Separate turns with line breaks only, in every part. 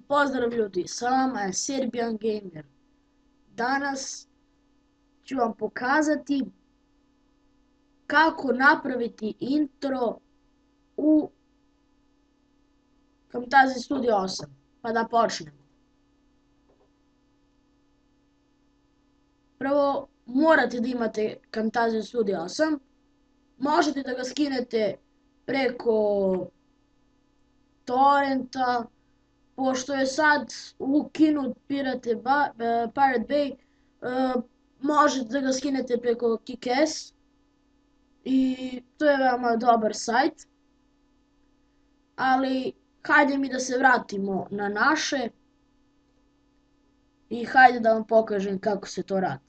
Pozdrav ljudi, sa vama je Serbian Gamer. Danas ću vam pokazati kako napraviti intro u Camtasia Studio 8. Pa da počnemo. Prvo morate da imate Camtasia Studio 8. Možete da ga skinete preko torrenta, pošto je sad ukinut Pirate Bay, možete da ga skinete preko Kick-Ass i to je veoma dobar sajt. Ali hajde mi da se vratimo na naše i hajde da vam pokažem kako se to radi.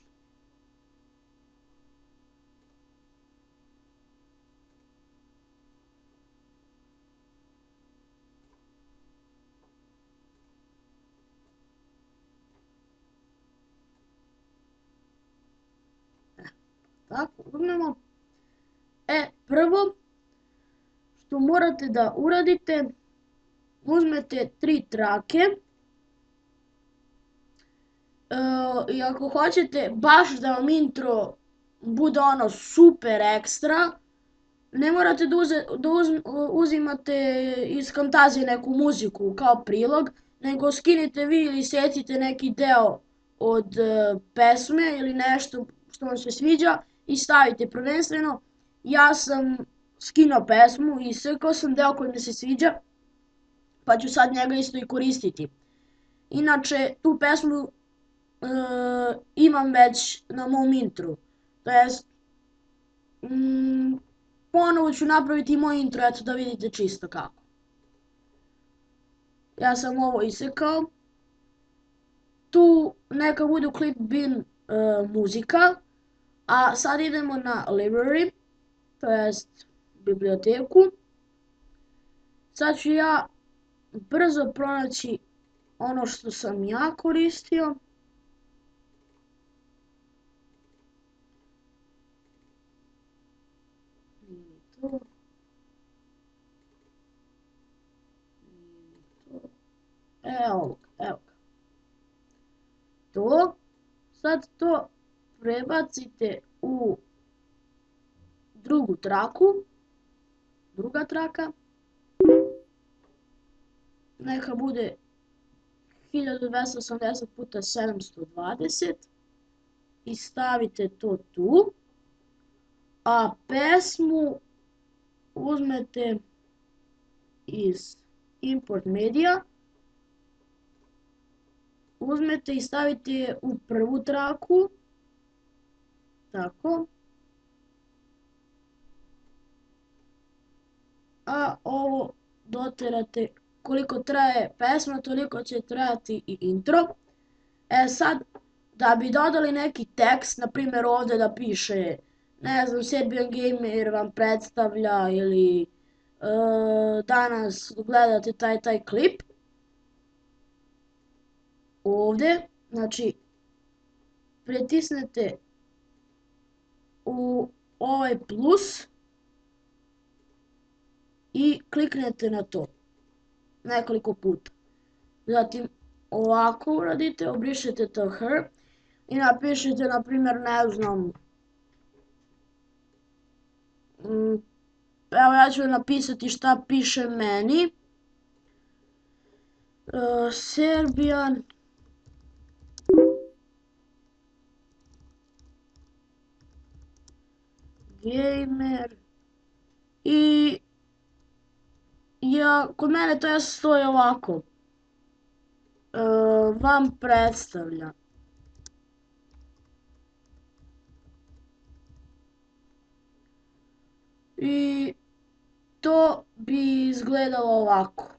Tako, uzmemo. Prvo što morate da uradite, uzmete 3 trake i ako hoćete baš da vam intro bude ono super ekstra, ne morate da uzimate iz Camtasia neku muziku kao prilog, nego skinite vi ili secite neki deo od pesme ili nešto što vam se sviđa i stavite. Prvenstveno, ja sam skinuo pesmu i isekao sam deo koji mi se sviđa, pa ću sad njega isto i koristiti. Inače, tu pesmu imam već na mom intru, to jest ponovo ću napraviti moj intro, eto da vidite čisto kako. Ja sam ovo isekao. Tu neka bude u clip bin muzika, a sad idemo na library, to jest biblioteku. Sad ću ja brzo pronaći ono što sam ja koristio. Evo ga. Sad to prebacite u drugu traku. Druga traka. Neka bude 1280 puta 720 i stavite to tu. A pesmu uzmete iz import media, uzmete i stavite je u prvu traku, tako, a ovo doterate koliko traje pesma, toliko će trajati i intro. Sad, da bi dodali neki tekst, na primjer ovdje da piše, ne znam, Serbian Gamer vam predstavlja ili danas gledate taj klip. Ovdje, znači, pritisnete u ovaj plus i kliknete na to nekoliko puta. Zatim ovako uradite, obrišete to her i napišete, na primjer, ne znam, evo ja ću napisati šta piše meni. Serbian Gamer i kod mene to stoji ovako. Vam predstavlja. I to bi izgledalo ovako.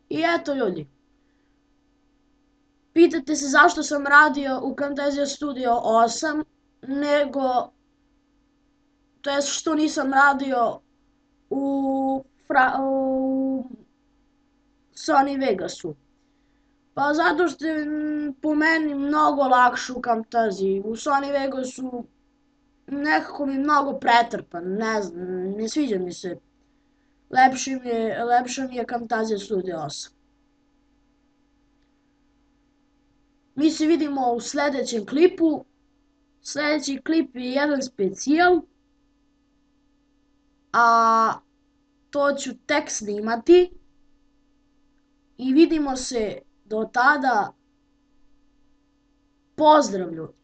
I eto ljudi, pitate se zašto sam radio u Camtasia Studio 8, nego, to jest što nisam radio u Sony Vegasu. Pa zato što je po meni mnogo lakše u Camtasiji. U Sony Vegasu nekako mi mnogo pretrpan, ne znam, ne sviđa mi se. Lepša mi je Camtasia Studio 8. Mi se vidimo u sledećem klipu. Sledeći klip je jedan specijal, a to ću tek snimati. I vidimo se do tada. Pozdrav ljudi!